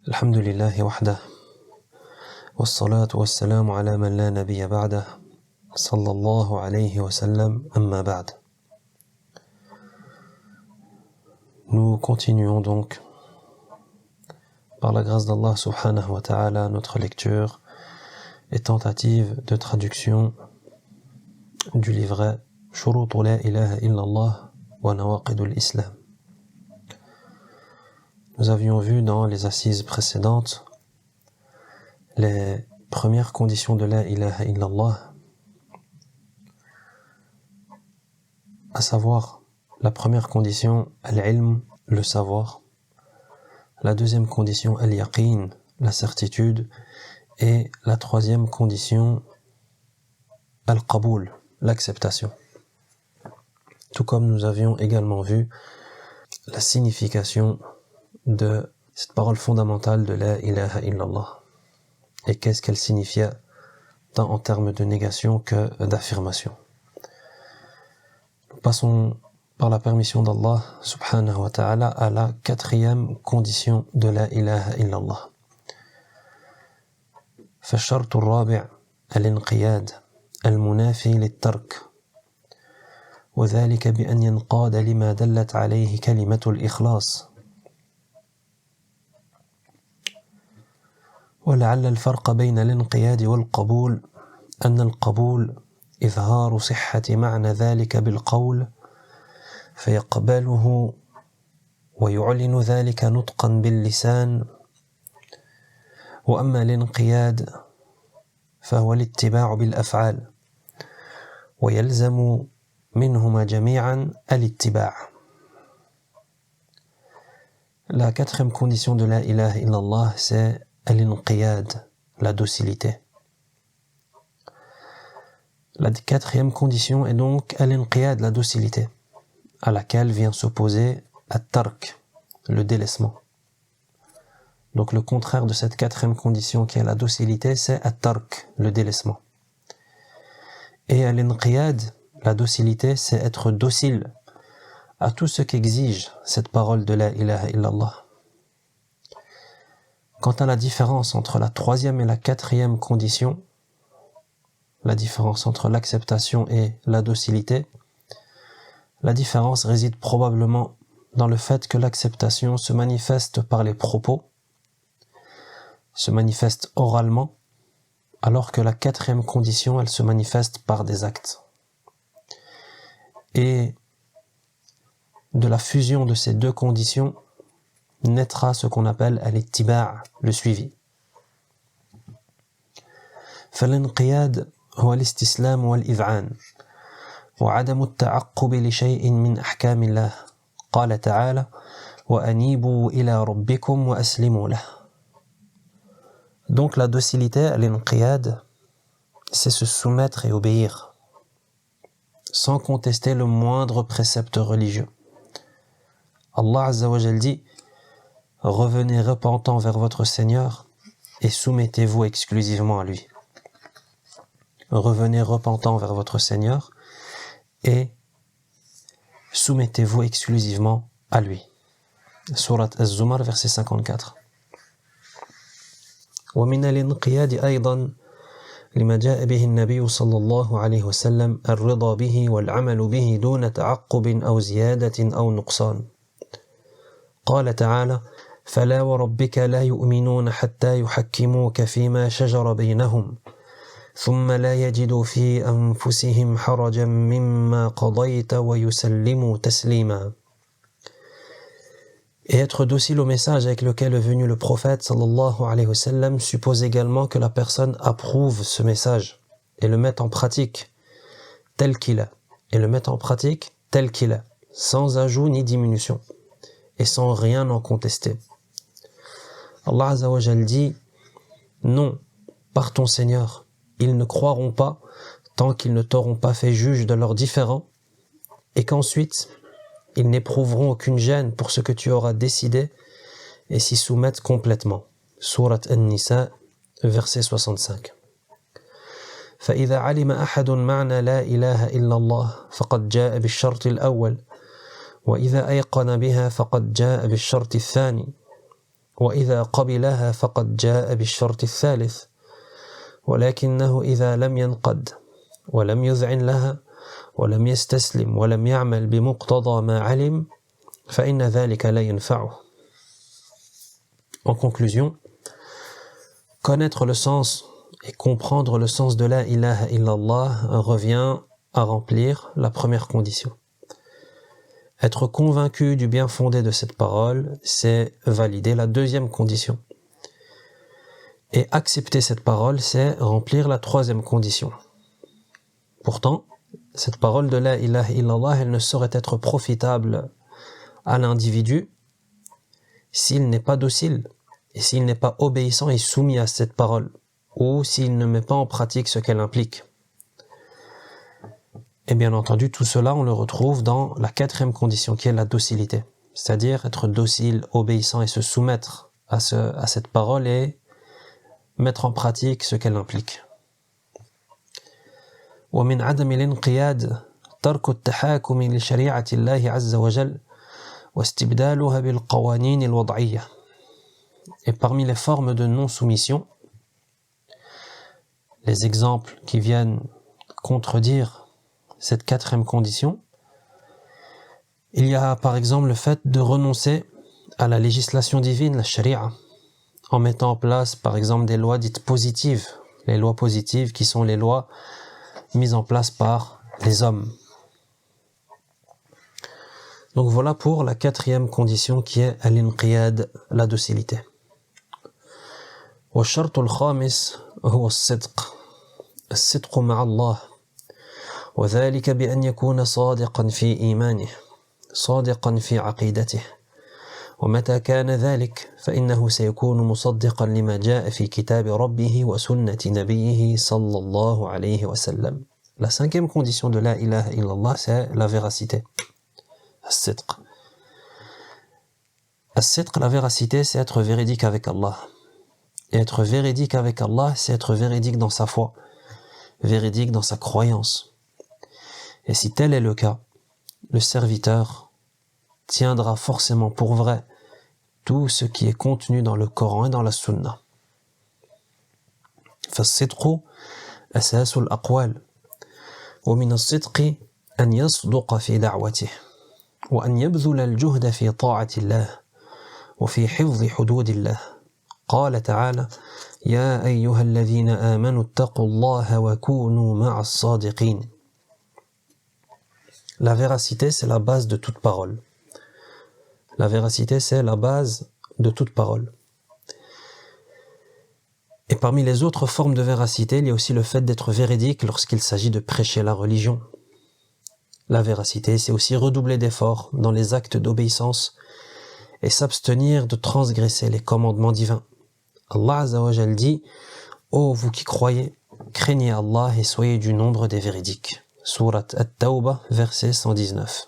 الحمد لله وحده والصلاة والسلام على من لا نبي بعده صلى الله عليه وسلم أما بعد. Nous continuons donc par la grâce d'Allah subhanahu wa ta'ala notre lecture et tentative de traduction du livret Shurut la ilaha illallah wa nawaqidul islam. Nous avions vu dans les assises précédentes les premières conditions de la ilaha illallah, à savoir la première condition, al-ilm, le savoir, la deuxième condition, al-yaqin, la certitude, et la troisième condition, al-qaboul, l'acceptation. Tout comme nous avions également vu la signification de cette parole fondamentale de la ilaha illallah et qu'est-ce qu'elle signifiait tant en termes de négation que d'affirmation. Nous passons par la permission d'Allah subhanahu wa ta'ala à la quatrième condition de la ilaha illallah. فالشرط الرابع الانقياد المنافي للترك وذلك بأن ينقاد لما دلت عليه كلمة الإخلاص. ولعل الفرق بين الانقياد والقبول أن القبول إظهار صحة معنى ذلك بالقول فيقبله ويعلن ذلك نطقا باللسان، وأما الانقياد فهو الاتباع بالأفعال ويلزم منهما جميعا الاتباع. La quatrième condition de la ilaha illallah, c'est al-inqiyad, la docilité. La quatrième condition est donc al-inqiyad, la docilité, à laquelle vient s'opposer at-tark, le délaissement. Donc le contraire de cette quatrième condition qui est la docilité, c'est at-tark, le délaissement. Et al-inqiyad, la docilité, c'est être docile à tout ce qu'exige cette parole de la ilaha illallah. Quant à la différence entre la troisième et la quatrième condition, la différence entre l'acceptation et la docilité, la différence réside probablement dans le fait que l'acceptation se manifeste par les propos, se manifeste oralement, alors que la quatrième condition, elle se manifeste par des actes. Et de la fusion de ces deux conditions naîtra ce qu'on appelle al-ittiba', le suivi. فالانقياد هو الاستسلام والإذعان وعدم التعقب لشيء من أحكام الله. قال تعالى: وأنيبوا إلى ربكم وأسلموا له. Donc la docilité, al-inqiyad, c'est se soumettre et obéir, sans contester le moindre précepte religieux. Allah Azza wa Jal dit: revenez repentant vers votre Seigneur et soumettez-vous exclusivement à lui. Revenez repentant vers votre Seigneur et soumettez-vous exclusivement à lui. Surat Az-Zumar, verset 54. ومن الانقياد أيضا لما جاء به النبي صلى الله عليه وسلم الرضا به والعمل به دون تعقب أو زيادة أو نقصان. قال تعالى: فلا وربك لا يؤمنون حتى يحكموك فيما شجر بينهم ثم لا يجدوا في أنفسهم حرجا مما قضيت ويسلموا تسليما. Et être docile au message avec lequel est venu le prophète sallallahu alayhi wa sallam suppose également que la personne approuve ce message et le mette en pratique tel qu'il est, sans ajout ni diminution et sans rien en contester. Allah Azza wa Jal dit: non, par ton Seigneur, ils ne croiront pas tant qu'ils ne t'auront pas fait juge de leurs différends et qu'ensuite ils n'éprouveront aucune gêne pour ce que tu auras décidé et s'y soumettent complètement. Surat An-Nisa, verset 65. فإذا علم أحد معنى لا إله إلا الله فقد جاء بالشرط الأول وإذا أيقن بها فقد جاء بالشرط الثاني وإذا قبلها فقد جاء بالشرط الثالث ولكنه إذا لم ينقد ولم يذعن لها ولم يستسلم ولم يعمل بمقتضى ما علم فإن ذلك لا ينفعه. En conclusion, connaître le sens et comprendre le sens de la ilaha illallah revient à remplir la première condition. Être convaincu du bien fondé de cette parole, c'est valider la deuxième condition. Et accepter cette parole, c'est remplir la troisième condition. Pourtant, cette parole de la ilaha illallah, elle ne saurait être profitable à l'individu s'il n'est pas docile et s'il n'est pas obéissant et soumis à cette parole, ou s'il ne met pas en pratique ce qu'elle implique. Et bien entendu, tout cela, on le retrouve dans la quatrième condition qui est la docilité, c'est-à-dire être docile, obéissant et se soumettre à cette parole et mettre en pratique ce qu'elle implique. ومن عدم الانقياد ترك التحاكم لشريعة الله عز وجل واستبدالها بالقوانين الوضعية. Et parmi les formes de non-soumission, les exemples qui viennent contredire cette quatrième condition, il y a par exemple le fait de renoncer à la législation divine, la sharia, en mettant en place par exemple des lois dites positives, les lois positives qui sont les lois mises en place par les hommes. Donc voilà pour la quatrième condition qui est al-inqiyad, la docilité. والشرط الخامس هو الصدق مع الله وذلك بأن يكون صادقا في إيمانه صادقا في عقيدته ومتى كان ذلك فإنه سيكون مصدقا لما جاء في كتاب ربه وسنة نبيه صلى الله عليه وسلم. La cinquième condition de la ilaha illallah, c'est la véracité. As-sidq. As-sidq, la véracité, c'est être véridique avec Allah. Et être véridique avec Allah, c'est être véridique dans sa foi, véridique dans sa croyance. Et si tel est le cas, le serviteur tiendra forcément pour vrai tout ce qui est contenu dans le Coran et dans la Sunna. فالصدق أساس الأقوال ومن الصدق أن يصدق في دعوته وأن يبذل الجهد في طاعة الله وفي حفظ حدود الله. قال تعالى يا أيها الذين آمنوا اتقوا الله وكونوا مع الصادقين. La véracité, c'est la base de toute parole. La véracité, c'est la base de toute parole. Et parmi les autres formes de véracité, il y a aussi le fait d'être véridique lorsqu'il s'agit de prêcher la religion. La véracité, c'est aussi redoubler d'efforts dans les actes d'obéissance et s'abstenir de transgresser les commandements divins. Allah Azza wa Jal dit « Ô vous qui croyez, craignez Allah et soyez du nombre des véridiques. » Surat At-Tawbah, verset 119.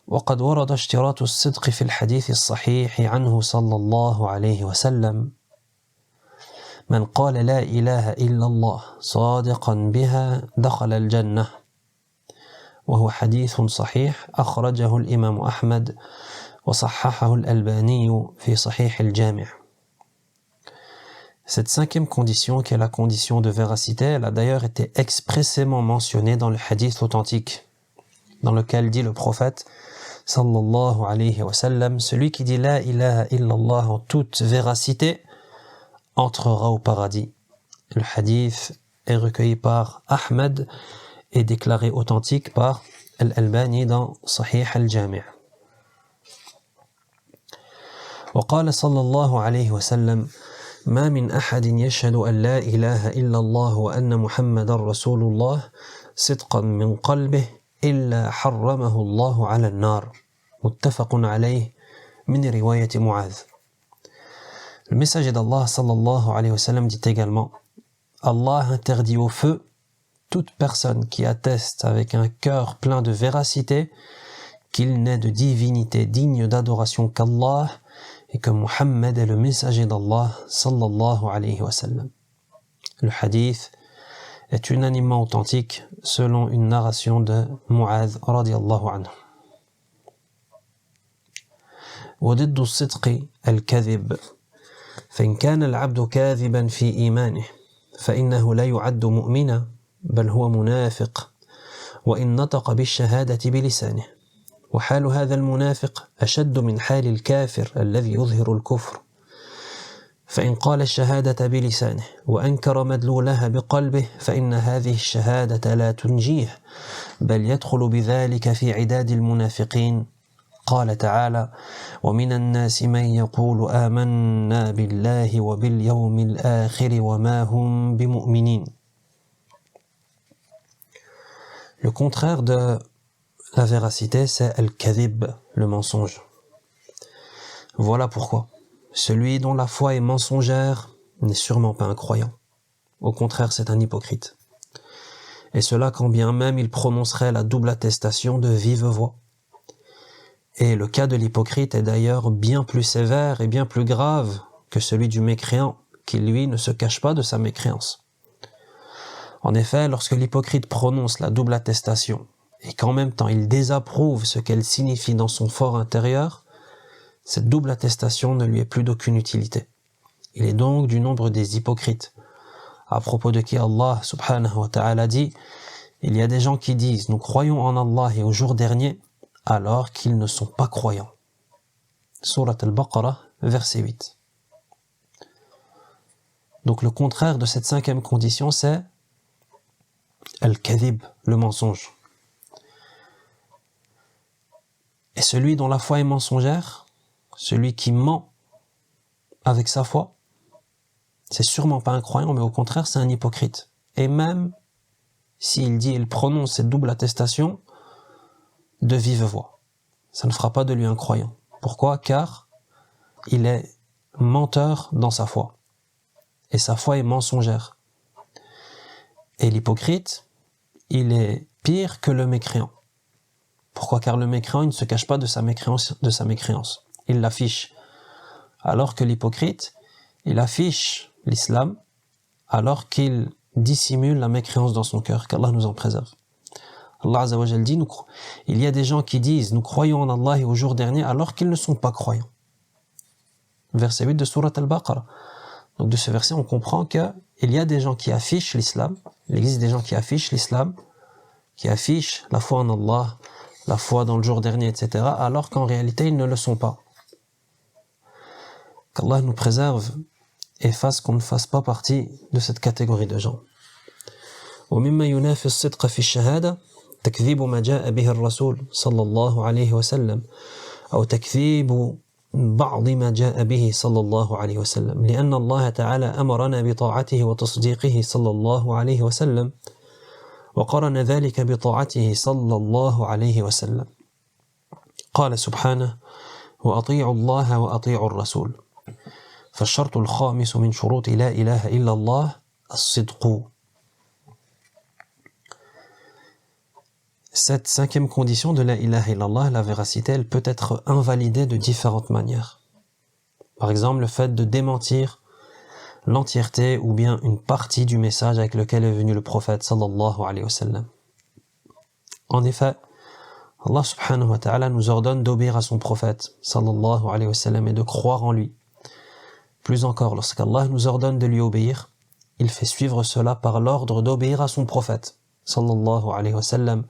وقد ورد اشتراط الصدق في الحديث الصحيح عنه صلى الله عليه وسلم من قال لا إله إلا الله صادقا بها دخل الجنة وهو حديث صحيح أخرجه الإمام أحمد وصححه الألباني في صحيح الجامع. Cette cinquième condition, qui est la condition de véracité, elle a d'ailleurs été expressément mentionnée dans le hadith authentique, dans lequel dit le prophète sallallahu alayhi wa sallam, celui qui dit la ilaha illallah en toute véracité entrera au paradis. Le hadith est recueilli par Ahmed et déclaré authentique par Al-Albani dans Sahih al-Jami'. وقال صلى الله عليه وسلم ما من أحد يشهد أن لا إله إلا الله وأن محمد رسول الله صدقا من قلبه إلا حرمه الله على النار متفق عليه من رواية معاذ. Le messager d'Allah sallallahu alayhi wa sallam dit également Allah interdit au feu toute personne qui atteste avec un cœur plein de véracité qu'il n'est de divinité digne d'adoration qu'Allah et que Muhammad est le messager d'Allah sallallahu alayhi wa sallam. Le hadith est unanimement authentique selon une narration de Mu'adh radiyallahu anhu. وضد الصدق الكذب فإن كان العبد كاذبا في إيمانه فإنه لا يعد مؤمنا بل هو منافق وإن نطق بالشهادة بلسانه وحال هذا المنافق أشد من حال الكافر الذي يظهر الكفر فإن قال الشهادة بلسانه وأنكر مدلولها بقلبه فإن هذه الشهادة لا تنجيه بل يدخل بذلك في عداد المنافقين قال تعالى ومن الناس من يقول آمنا بالله وباليوم الآخر وما هم بمؤمنين. Le contraire de la véracité, c'est al-kadhib, le mensonge. Voilà pourquoi celui dont la foi est mensongère n'est sûrement pas un croyant. Au contraire, c'est un hypocrite. Et cela quand bien même il prononcerait la double attestation de vive voix. Et le cas de l'hypocrite est d'ailleurs bien plus sévère et bien plus grave que celui du mécréant, qui lui ne se cache pas de sa mécréance. En effet, lorsque l'hypocrite prononce la double attestation et qu'en même temps il désapprouve ce qu'elle signifie dans son fort intérieur, cette double attestation ne lui est plus d'aucune utilité. Il est donc du nombre des hypocrites, à propos de qui Allah subhanahu wa ta'ala dit « Il y a des gens qui disent « Nous croyons en Allah et au jour dernier » alors qu'ils ne sont pas croyants. Surat al-Baqarah, verset 8. Donc le contraire de cette cinquième condition, c'est al-kadhib, le mensonge. Et celui dont la foi est mensongère, celui qui ment avec sa foi, c'est sûrement pas un croyant, mais au contraire, c'est un hypocrite. Et même s'il dit, il prononce cette double attestation de vive voix, ça ne fera pas de lui un croyant. Pourquoi ? Car il est menteur dans sa foi. Et sa foi est mensongère. Et l'hypocrite, il est pire que le mécréant. Pourquoi ? Car le mécréant, il ne se cache pas de sa mécréance. Il l'affiche. Alors que l'hypocrite, il affiche l'islam, alors qu'il dissimule la mécréance dans son cœur. Qu'Allah nous en préserve. Allah Azza wa Jal dit, il y a des gens qui disent, nous croyons en Allah et au jour dernier, alors qu'ils ne sont pas croyants. Verset 8 de Surat al-Baqarah. Donc de ce verset, on comprend qu'il y a des gens qui affichent l'islam, il existe des gens qui affichent l'islam, qui affichent la foi en Allah, la foi dans le jour dernier, etc., alors qu'en réalité, ils ne le sont pas. Qu'Allah nous préserve et fasse qu'on ne fasse pas partie de cette catégorie de gens. ومما ينافي الصدق في الشهادة تكذيب ما جاء به الرسول صلى الله عليه وسلم أو تكذيب بعض ما جاء به صلى الله عليه وسلم لأن الله تعالى أمرنا بطاعته وتصديقه صلى الله عليه وسلم وقرن ذلك بطاعته صلى الله عليه وسلم قال سبحانه وأطيعوا الله وأطيعوا الرسول فالشرط الخامس من شروط لا إله إلا الله الصدق. Cette cinquième condition de la ilaha illallah, la véracité, elle peut être invalidée de différentes manières. Par exemple, le fait de démentir l'entièreté ou bien une partie du message avec lequel est venu le prophète sallallahu alayhi wa sallam. En effet, Allah subhanahu wa ta'ala nous ordonne d'obéir à son prophète sallallahu alayhi wa sallam et de croire en lui. Plus encore, lorsqu'Allah nous ordonne de lui obéir, il fait suivre cela par l'ordre d'obéir à son prophète sallallahu alayhi wa sallam.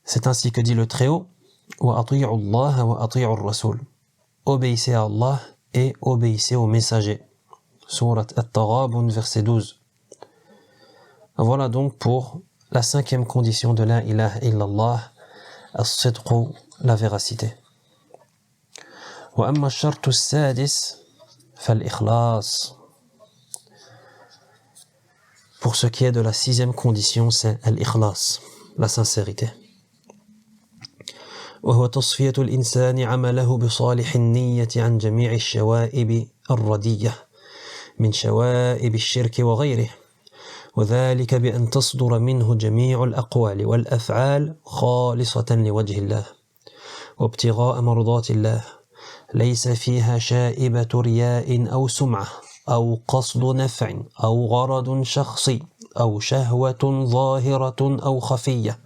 C'est ainsi que dit le Très-Haut, وَأَطِيعُوا اللَّهَ وَأَطِيعُوا الرَّسُولَ. Obéissez à Allah et obéissez aux messagers. Surat At-Taghabun, verset 12. Voilà donc pour la cinquième condition de la ilaha illallah, as-sidqu, la véracité. وَأَمَّا الشَّرْطُ السَّادِسُ فَالْإِخْلَاصُ. Pour ce qui est de la sixième condition, c'est al-ikhlas, la sincérité. وهو تصفية الإنسان عمله بصالح النية عن جميع الشوائب الردية من شوائب الشرك وغيره وذلك بأن تصدر منه جميع الأقوال والأفعال خالصة لوجه الله وابتغاء مرضات الله ليس فيها شائبة رياء أو سمعة أو قصد نفع أو غرض شخصي أو شهوة ظاهرة أو خفية.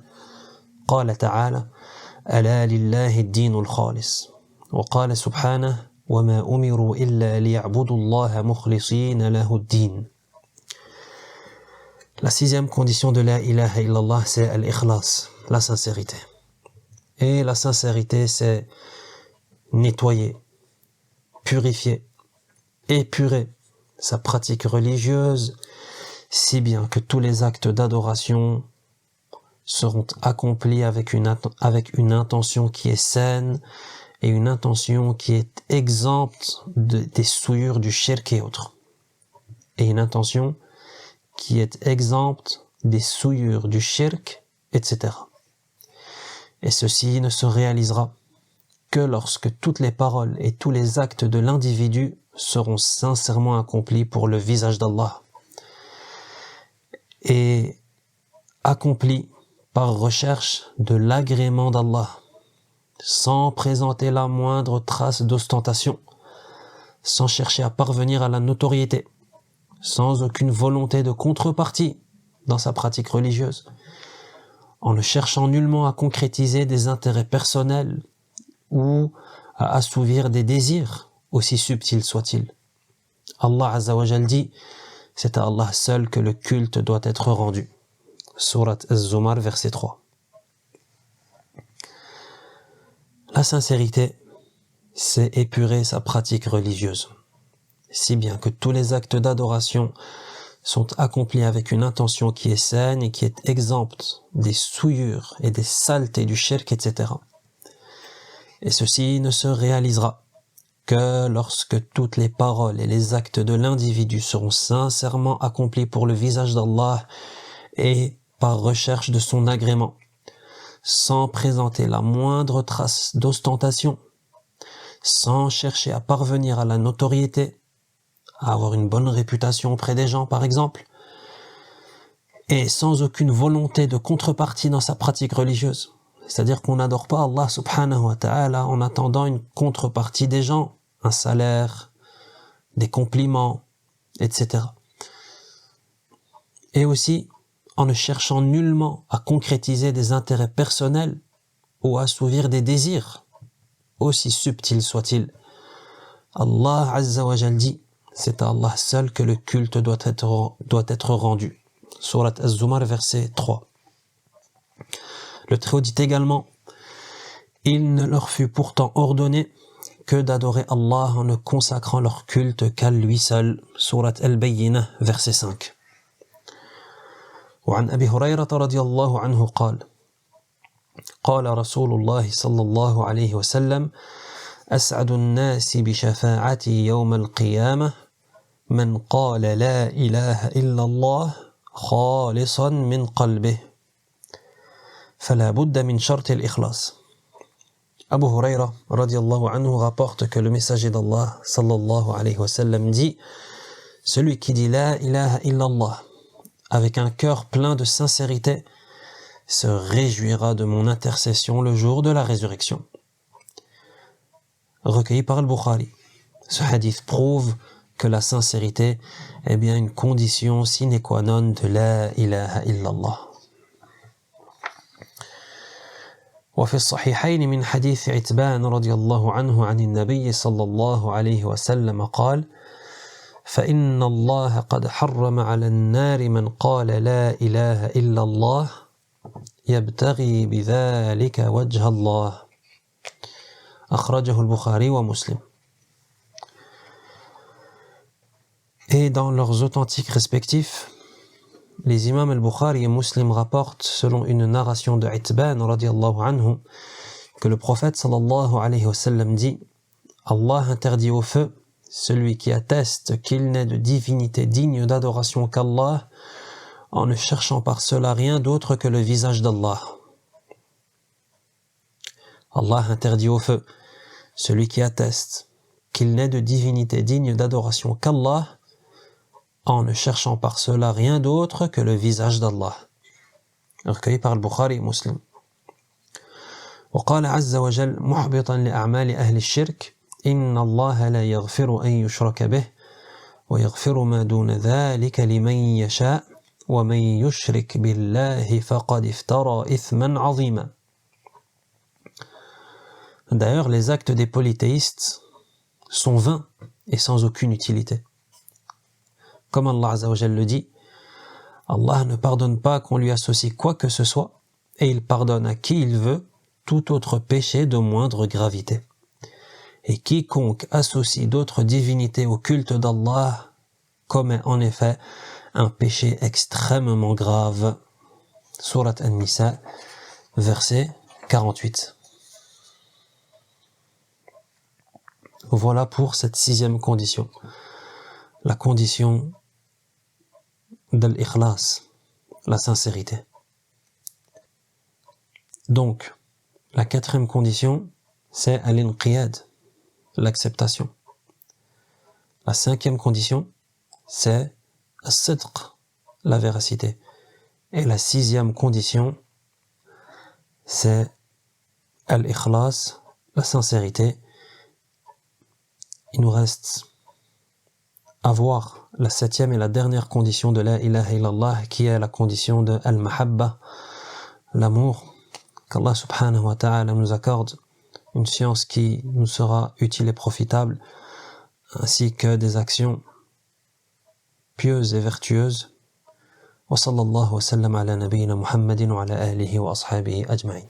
قال تعالى ألا لله الدين الخالص وقال سبحانه وما أمروا إلا ليعبدوا الله مخلصين له الدين. La sixième condition de la ilaha illallah, c'est al-ikhlas, la sincérité. Et la sincérité, c'est nettoyer, purifier, épurer sa pratique religieuse, si bien que tous les actes d'adoration seront accomplis avec une intention qui est saine et une intention qui est exempte des souillures du shirk et autres. Et une intention qui est exempte des souillures du shirk, etc. Et ceci ne se réalisera que lorsque toutes les paroles et tous les actes de l'individu seront sincèrement accomplis pour le visage d'Allah et accomplis par recherche de l'agrément d'Allah, sans présenter la moindre trace d'ostentation, sans chercher à parvenir à la notoriété, sans aucune volonté de contrepartie dans sa pratique religieuse, en ne cherchant nullement à concrétiser des intérêts personnels ou à assouvir des désirs, aussi subtils soient-ils. Allah Azza wa Jal dit, c'est à Allah seul que le culte doit être rendu. Surat Az-Zumar, verset 3. La sincérité, c'est épurer sa pratique religieuse, si bien que tous les actes d'adoration sont accomplis avec une intention qui est saine et qui est exempte des souillures et des saletés du shirk, etc. Et ceci ne se réalisera que lorsque toutes les paroles et les actes de l'individu seront sincèrement accomplis pour le visage d'Allah et par recherche de son agrément, sans présenter la moindre trace d'ostentation, sans chercher à parvenir à la notoriété, à avoir une bonne réputation auprès des gens par exemple, et sans aucune volonté de contrepartie dans sa pratique religieuse. C'est-à-dire qu'on n'adore pas Allah subhanahu wa ta'ala en attendant une contrepartie des gens, un salaire, des compliments, etc. Et aussi en ne cherchant nullement à concrétiser des intérêts personnels ou à assouvir des désirs, aussi subtils soient-ils. Allah Azza wa Jal dit, c'est à Allah seul que le culte doit être rendu. Surat Az-Zumar, verset 3. Le Très-Haut dit également, il ne leur fut pourtant ordonné que d'adorer Allah en ne consacrant leur culte qu'à lui seul. Surat Al-Bayyinah, verset 5. وعن أبي هريرة رضي الله عنه قال قال رسول الله صلى الله عليه وسلم أسعد الناس بشفاعتي يوم القيامة من قال لا إله إلا الله خالصا من قلبه فلا بد من شرط الإخلاص. Abu Huraira radiallahu anhu rapporte que le messager d'Allah sallallahu alayhi wa sallam dit, celui qui dit la ilaha illallah avec un cœur plein de sincérité se réjouira de mon intercession le jour de la résurrection. Recueilli par Al-Bukhari. Ce hadith prouve que la sincérité est bien une condition sine qua non de la ilaha illallah. وفي الصحيحين من حديث عتبان رضي الله عنه عن النبي صلى الله عليه وسلم قال فإن الله قد حرم على النار من قال لا إله إلا الله يبتغي بذلك وجه الله أخرجه البخاري ومسلم. Et dans leurs authentiques respectifs, les imams al-Bukhari et Muslim rapportent, selon une narration de Itban radiallahu anhu, que le prophète sallallahu alayhi wa sallam dit « Allah interdit au feu celui qui atteste qu'il n'est de divinité digne d'adoration qu'Allah, en ne cherchant par cela rien d'autre que le visage d'Allah. » Allah interdit au feu celui qui atteste qu'il n'est de divinité digne d'adoration qu'Allah, en ne cherchant par cela rien d'autre que le visage d'Allah. Recueilli par Al-Bukhari et Muslim. وقال عز وجل محبطا لأعمال أهل الشرك إن الله لا يغفر أن يشرك به ويغفر ما دون ذلك لمن يشاء ومن يشرك بالله فقد افترى إثما عظيما. D'ailleurs, les actes des polythéistes sont vains et sans aucune utilité. Comme Allah Azza wa Jalla le dit, Allah ne pardonne pas qu'on lui associe quoi que ce soit, et il pardonne à qui il veut tout autre péché de moindre gravité. Et quiconque associe d'autres divinités au culte d'Allah commet en effet un péché extrêmement grave. Surat An-Nisa, verset 48. Voilà pour cette 6e condition. La condition de l'ikhlas, la sincérité. Donc, la 4e condition, c'est al-inqiyad, l'acceptation. La 5e condition, c'est as-sidq, la véracité. Et la 6e condition, c'est al-ikhlas, la sincérité. Il nous reste à voir la 7e et la dernière condition de la ilaha illallah, qui est la condition de al-mahabba, l'amour. Qu'Allah subhanahu wa ta'ala nous accorde une science qui nous sera utile et profitable, ainsi que des actions pieuses et vertueuses. Wa sallallahu wa sallam ala nabiyyina Muhammadin wa ala alihi wa ashabihi ajma'in.